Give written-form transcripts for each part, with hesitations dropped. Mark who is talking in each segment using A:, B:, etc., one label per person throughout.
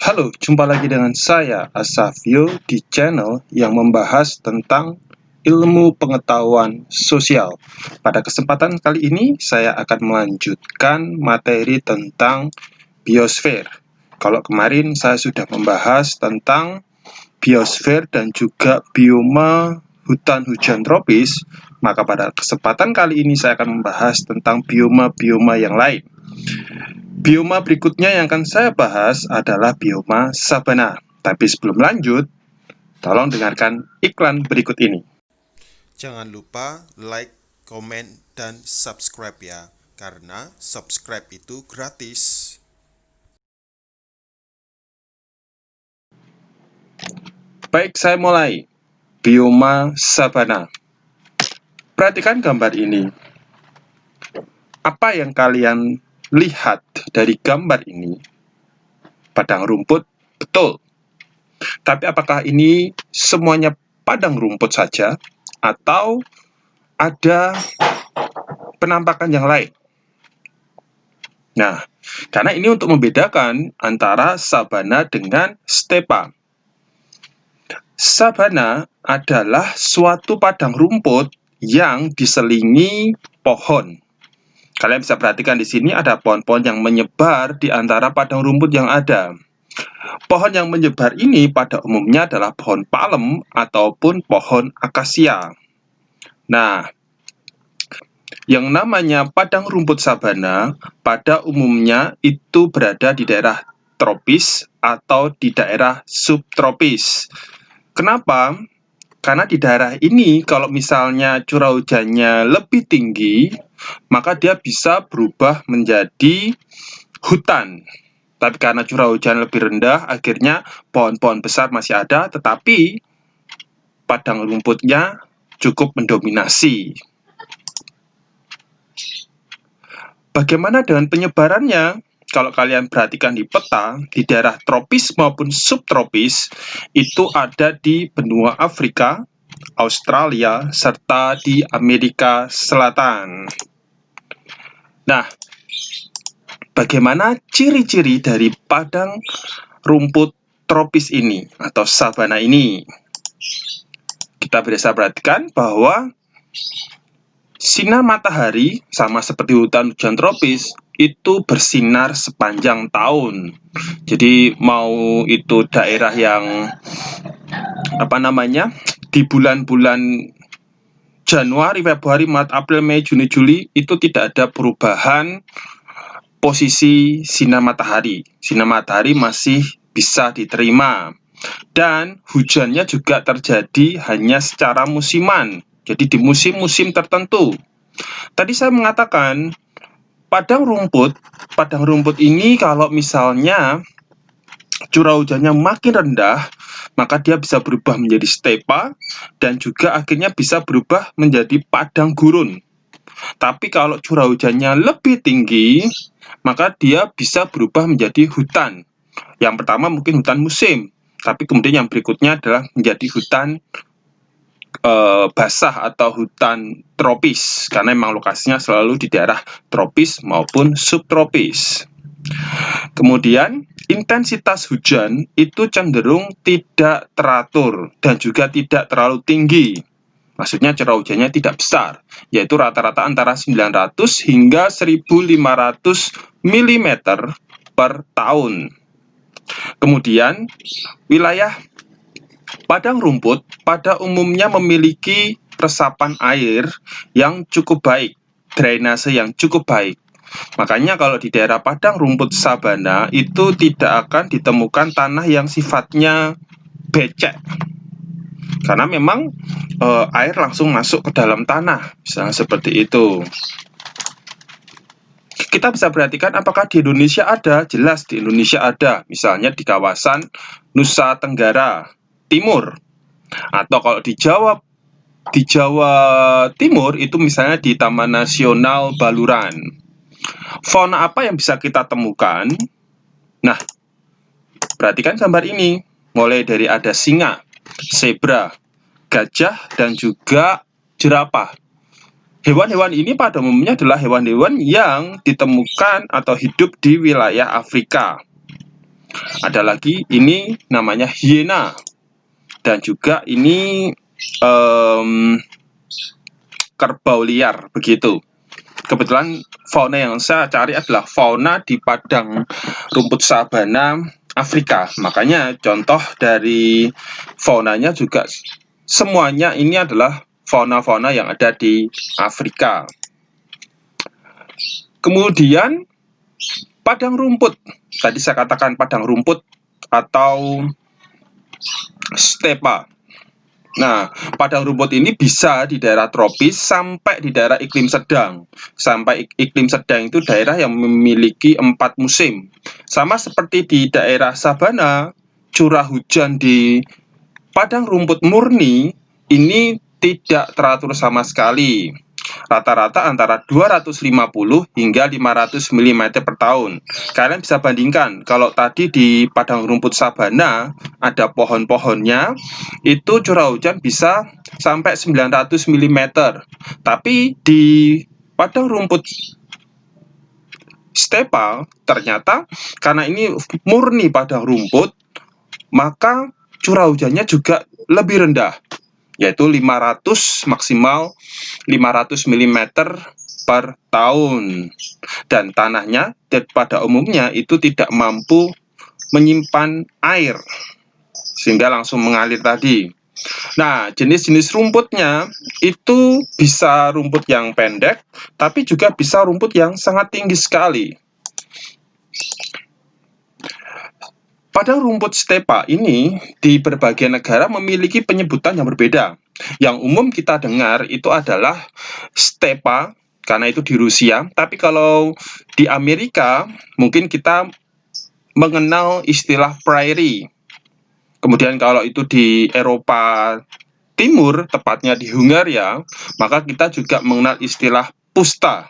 A: Halo, jumpa lagi dengan saya, Asafio, di channel yang membahas tentang ilmu pengetahuan sosial. Pada kesempatan kali ini, saya akan melanjutkan materi tentang biosfer. Kalau kemarin saya sudah membahas tentang biosfer dan juga bioma hutan hujan tropis, maka pada kesempatan kali ini saya akan membahas tentang bioma-bioma yang lain. Bioma berikutnya yang akan saya bahas adalah bioma sabana. Tapi sebelum lanjut, tolong dengarkan iklan berikut ini.
B: Jangan lupa like, komen, dan subscribe ya, karena subscribe itu gratis.
A: Baik, saya mulai. Bioma sabana. Perhatikan gambar ini. Apa yang kalian lihat dari gambar ini? Padang rumput, betul. Tapi apakah ini semuanya padang rumput saja? Atau ada penampakan yang lain? Nah, karena ini untuk membedakan antara sabana dengan stepa. Sabana adalah suatu padang rumput yang diselingi pohon. Kalian bisa perhatikan di sini ada pohon-pohon yang menyebar di antara padang rumput yang ada. Pohon yang menyebar ini pada umumnya adalah pohon palem ataupun pohon akasia. Nah, yang namanya padang rumput sabana pada umumnya itu berada di daerah tropis atau di daerah subtropis. Kenapa? Karena di daerah ini kalau misalnya curah hujannya lebih tinggi, maka dia bisa berubah menjadi hutan. Tapi karena curah hujan lebih rendah, akhirnya pohon-pohon besar masih ada, tetapi padang rumputnya cukup mendominasi. Bagaimana dengan penyebarannya? Kalau kalian perhatikan di peta, di daerah tropis maupun subtropis, itu ada di benua Afrika, Australia, serta di Amerika Selatan. Nah, bagaimana ciri-ciri dari padang rumput tropis ini atau sabana ini? Kita bisa perhatikan bahwa sinar matahari sama seperti hutan hujan tropis itu bersinar sepanjang tahun. Jadi mau itu daerah yang di bulan-bulan Januari, Februari, Maret, April, Mei, Juni, Juli itu tidak ada perubahan posisi sinar matahari. Sinar matahari masih bisa diterima. Dan hujannya juga terjadi hanya secara musiman. Jadi di musim-musim tertentu. Tadi saya mengatakan padang rumput ini kalau misalnya curah hujannya makin rendah, maka dia bisa berubah menjadi stepa dan juga akhirnya bisa berubah menjadi padang gurun. Tapi kalau curah hujannya lebih tinggi, maka dia bisa berubah menjadi hutan. Yang pertama mungkin hutan musim, tapi kemudian yang berikutnya adalah menjadi hutan basah atau hutan tropis, karena memang lokasinya selalu di daerah tropis maupun subtropis. Kemudian intensitas hujan itu cenderung tidak teratur dan juga tidak terlalu tinggi. Maksudnya curah hujannya tidak besar, yaitu rata-rata antara 900 hingga 1500 mm per tahun. Kemudian wilayah padang rumput pada umumnya memiliki resapan air yang cukup baik, drainase yang cukup baik. Makanya kalau di daerah padang rumput sabana itu tidak akan ditemukan tanah yang sifatnya becek. Karena memang air langsung masuk ke dalam tanah, misalnya seperti itu. Kita bisa perhatikan apakah di Indonesia ada? Jelas di Indonesia ada, misalnya di kawasan Nusa Tenggara Timur. Atau kalau di Jawa Timur itu misalnya di Taman Nasional Baluran. Fauna apa yang bisa kita temukan? Nah, perhatikan gambar ini. Mulai dari ada singa, zebra, gajah, dan juga jerapah. Hewan-hewan ini pada umumnya adalah hewan-hewan yang ditemukan atau hidup di wilayah Afrika. Ada lagi ini namanya hiena, dan juga ini kerbau liar begitu. Kebetulan fauna yang saya cari adalah fauna di padang rumput sabana Afrika. Makanya contoh dari faunanya juga semuanya ini adalah fauna-fauna yang ada di Afrika. Kemudian padang rumput. Tadi saya katakan padang rumput atau stepa. Nah, padang rumput ini bisa di daerah tropis sampai di daerah iklim sedang. Sampai iklim sedang itu daerah yang memiliki 4 musim. Sama seperti di daerah sabana, curah hujan di padang rumput murni ini tidak teratur sama sekali. Rata-rata antara 250 hingga 500 mm per tahun. Kalian bisa bandingkan, kalau tadi di padang rumput sabana ada pohon-pohonnya, itu curah hujan bisa sampai 900 mm. Tapi di padang rumput stepa ternyata karena ini murni padang rumput, maka curah hujannya juga lebih rendah, yaitu 500 maksimal 500 mm per tahun. Dan tanahnya pada umumnya itu tidak mampu menyimpan air sehingga langsung mengalir tadi. Nah, jenis-jenis rumputnya itu bisa rumput yang pendek, tapi juga bisa rumput yang sangat tinggi sekali. Padang rumput stepa ini di berbagai negara memiliki penyebutan yang berbeda. Yang umum kita dengar itu adalah stepa, karena itu di Rusia. Tapi kalau di Amerika, mungkin kita mengenal istilah prairie. Kemudian kalau itu di Eropa Timur, tepatnya di Hungaria, maka kita juga mengenal istilah pusta.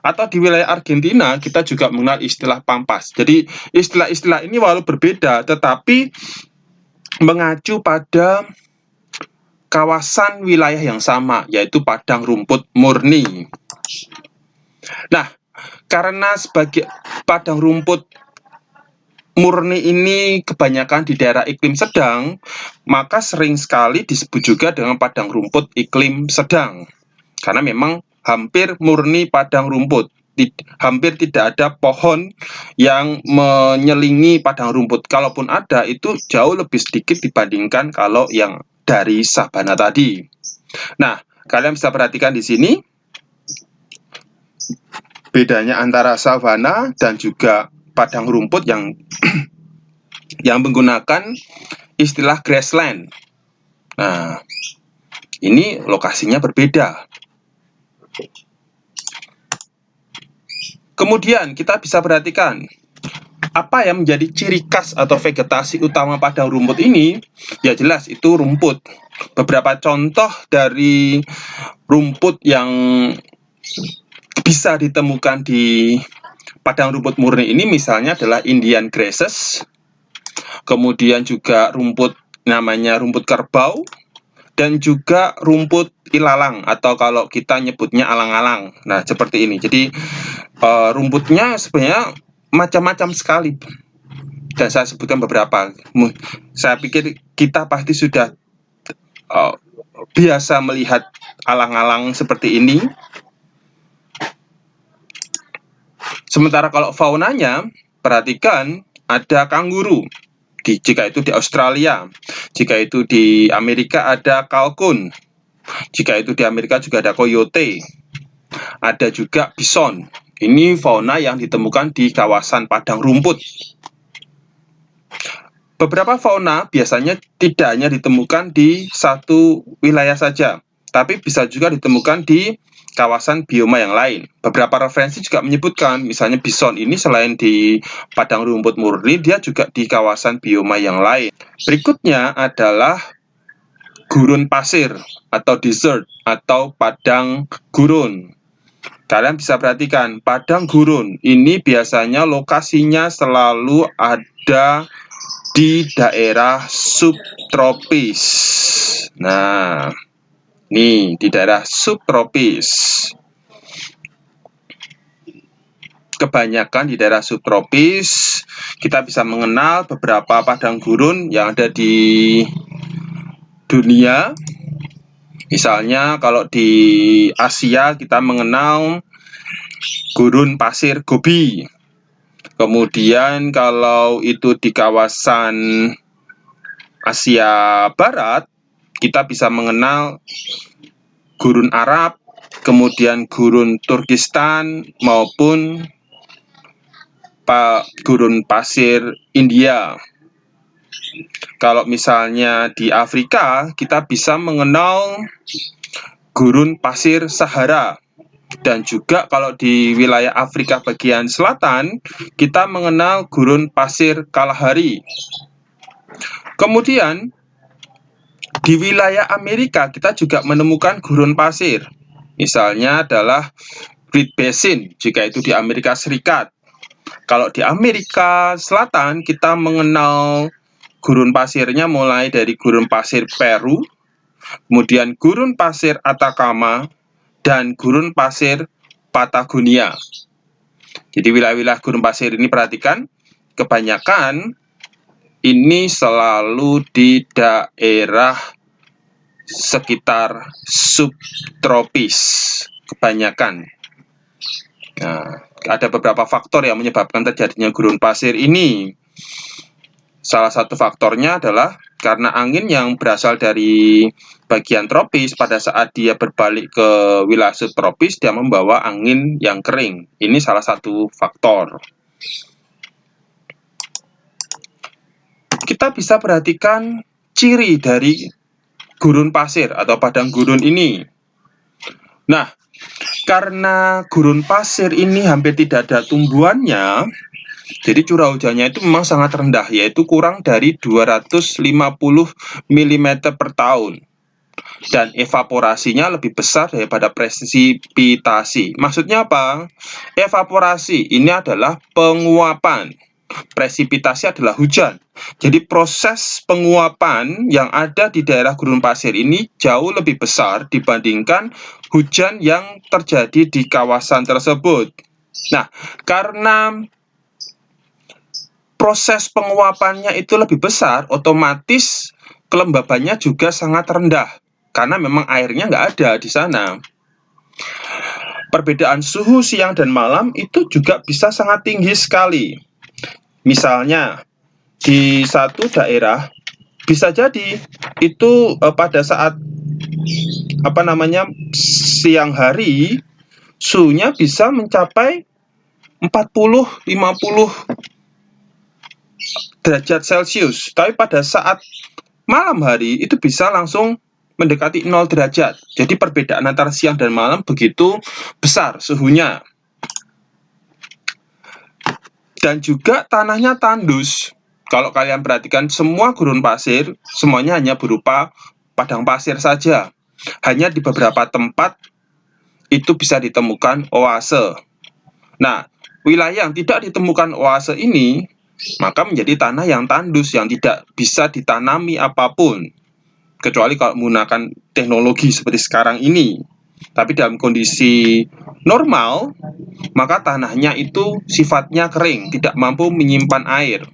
A: Atau di wilayah Argentina, kita juga mengenal istilah pampas. Jadi istilah-istilah ini walau berbeda, tetapi mengacu pada kawasan wilayah yang sama, yaitu padang rumput murni. Nah, karena sebagai padang rumput murni ini kebanyakan di daerah iklim sedang, maka sering sekali disebut juga dengan padang rumput iklim sedang. Karena memang hampir murni padang rumput. Hampir tidak ada pohon yang menyelingi padang rumput. Kalaupun ada, itu jauh lebih sedikit dibandingkan kalau yang dari sabana tadi. Nah, kalian bisa perhatikan di sini bedanya antara savana dan juga padang rumput yang menggunakan istilah grassland. Nah, ini lokasinya berbeda. Kemudian kita bisa perhatikan apa yang menjadi ciri khas atau vegetasi utama padang rumput ini. Ya jelas itu rumput. Beberapa contoh dari rumput yang bisa ditemukan di padang rumput murni ini misalnya adalah Indian grasses, kemudian juga rumput namanya rumput kerbau, dan juga rumput ilalang atau kalau kita nyebutnya alang-alang. Nah, seperti ini. Jadi rumputnya sebenarnya macam-macam sekali. Dan saya sebutkan beberapa. Saya pikir kita pasti sudah biasa melihat alang-alang seperti ini. Sementara kalau faunanya, perhatikan ada kanguru. Jika itu di Australia, jika itu di Amerika ada kalkun, jika itu di Amerika juga ada coyote, ada juga bison. Ini fauna yang ditemukan di kawasan padang rumput. Beberapa fauna biasanya tidak hanya ditemukan di satu wilayah saja, tapi bisa juga ditemukan di kawasan bioma yang lain. Beberapa referensi juga menyebutkan, misalnya bison ini selain di padang rumput murni, dia juga di kawasan bioma yang lain. Berikutnya adalah gurun pasir atau desert atau padang gurun. Kalian bisa perhatikan, padang gurun ini biasanya lokasinya selalu ada di daerah subtropis. Nah, nih di daerah subtropis. Kebanyakan di daerah subtropis kita bisa mengenal beberapa padang gurun yang ada di dunia. Misalnya kalau di Asia kita mengenal gurun pasir Gobi. Kemudian kalau itu di kawasan Asia Barat, kita bisa mengenal gurun Arab, kemudian gurun Turkistan maupun gurun pasir India. Kalau misalnya di Afrika, kita bisa mengenal gurun pasir Sahara. Dan juga kalau di wilayah Afrika bagian selatan, kita mengenal gurun pasir Kalahari. Kemudian, di wilayah Amerika, kita juga menemukan gurun pasir. Misalnya adalah Great Basin, jika itu di Amerika Serikat. Kalau di Amerika Selatan, kita mengenal gurun pasirnya mulai dari gurun pasir Peru, kemudian gurun pasir Atacama, dan gurun pasir Patagonia. Jadi wilayah-wilayah gurun pasir ini perhatikan, kebanyakan ini selalu di daerah sekitar subtropis, kebanyakan. Nah, ada beberapa faktor yang menyebabkan terjadinya gurun pasir ini. Salah satu faktornya adalah karena angin yang berasal dari bagian tropis pada saat dia berbalik ke wilayah subtropis, dia membawa angin yang kering. Ini salah satu faktor. Kita bisa perhatikan ciri dari gurun pasir atau padang gurun ini. Nah, karena gurun pasir ini hampir tidak ada tumbuhannya, jadi curah hujannya itu memang sangat rendah, yaitu kurang dari 250 mm per tahun. Dan evaporasinya lebih besar daripada presipitasi. Maksudnya apa? Evaporasi ini adalah penguapan. Presipitasi adalah hujan. Jadi proses penguapan yang ada di daerah gurun pasir ini jauh lebih besar dibandingkan hujan yang terjadi di kawasan tersebut. Nah, karena proses penguapannya itu lebih besar, otomatis kelembabannya juga sangat rendah, karena memang airnya nggak ada di sana. Perbedaan suhu siang dan malam itu juga bisa sangat tinggi sekali. Misalnya, di satu daerah bisa jadi itu pada saat siang hari suhunya bisa mencapai 40-50 derajat Celcius, tapi pada saat malam hari itu bisa langsung mendekati 0 derajat. Jadi perbedaan antara siang dan malam begitu besar suhunya. Dan juga tanahnya tandus. Kalau kalian perhatikan, semua gurun pasir, semuanya hanya berupa padang pasir saja. Hanya di beberapa tempat itu bisa ditemukan oase. Nah, wilayah yang tidak ditemukan oase ini, maka menjadi tanah yang tandus, yang tidak bisa ditanami apapun. Kecuali kalau menggunakan teknologi seperti sekarang ini. Tapi dalam kondisi normal, maka tanahnya itu sifatnya kering, tidak mampu menyimpan air.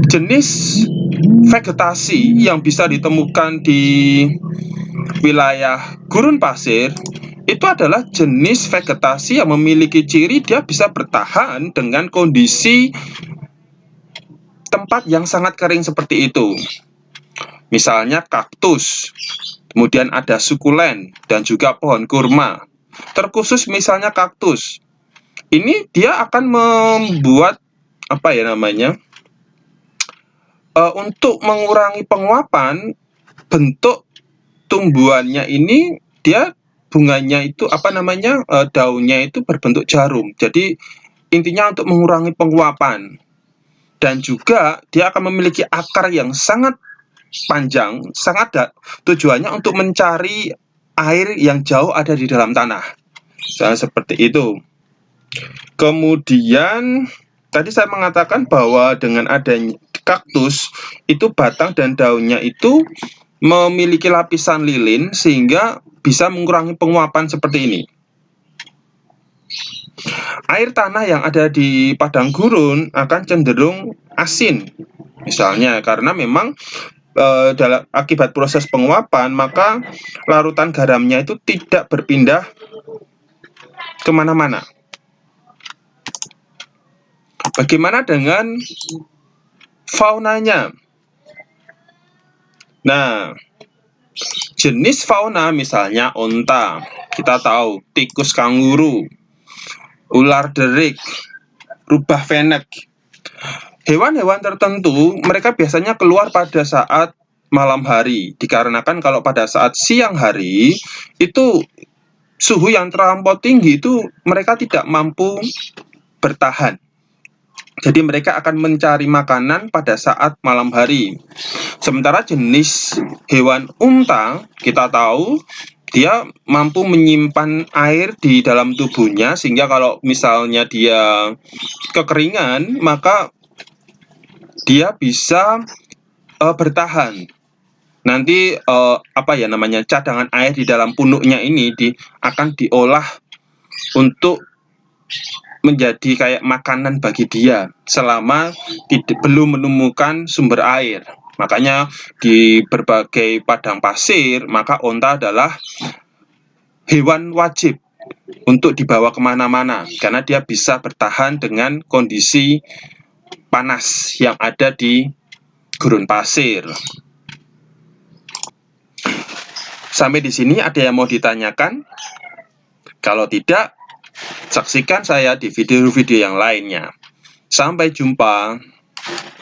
A: Jenis vegetasi yang bisa ditemukan di wilayah gurun pasir itu adalah jenis vegetasi yang memiliki ciri dia bisa bertahan dengan kondisi tempat yang sangat kering seperti itu. Misalnya kaktus, kemudian ada sukulen, dan juga pohon kurma. Terkhusus misalnya kaktus, ini dia akan membuat untuk mengurangi penguapan, bentuk tumbuhannya ini dia bunganya itu daunnya itu berbentuk jarum. Jadi intinya untuk mengurangi penguapan. Dan juga dia akan memiliki akar yang sangat panjang, tujuannya untuk mencari air yang jauh ada di dalam tanah. Seperti itu. Kemudian tadi saya mengatakan bahwa dengan adanya kaktus itu batang dan daunnya itu memiliki lapisan lilin sehingga bisa mengurangi penguapan seperti ini. Air tanah yang ada di padang gurun akan cenderung asin, misalnya karena memang akibat proses penguapan, maka larutan garamnya itu tidak berpindah kemana-mana. Bagaimana dengan faunanya? Nah, jenis fauna misalnya onta, kita tahu, tikus kanguru, ular derik, rubah fennec. Hewan-hewan tertentu mereka biasanya keluar pada saat malam hari, dikarenakan kalau pada saat siang hari itu suhu yang terlampau tinggi itu mereka tidak mampu bertahan. Jadi mereka akan mencari makanan pada saat malam hari. Sementara jenis hewan unta, kita tahu dia mampu menyimpan air di dalam tubuhnya, sehingga kalau misalnya dia kekeringan, maka dia bisa bertahan. Nanti cadangan air di dalam punuknya ini akan diolah untuk menjadi kayak makanan bagi dia selama belum menemukan sumber air. Makanya di berbagai padang pasir, maka onta adalah hewan wajib untuk dibawa kemana-mana karena dia bisa bertahan dengan kondisi panas yang ada di gurun pasir. Sampai di sini ada yang mau ditanyakan? Kalau tidak, saksikan saya di video-video yang lainnya. Sampai jumpa.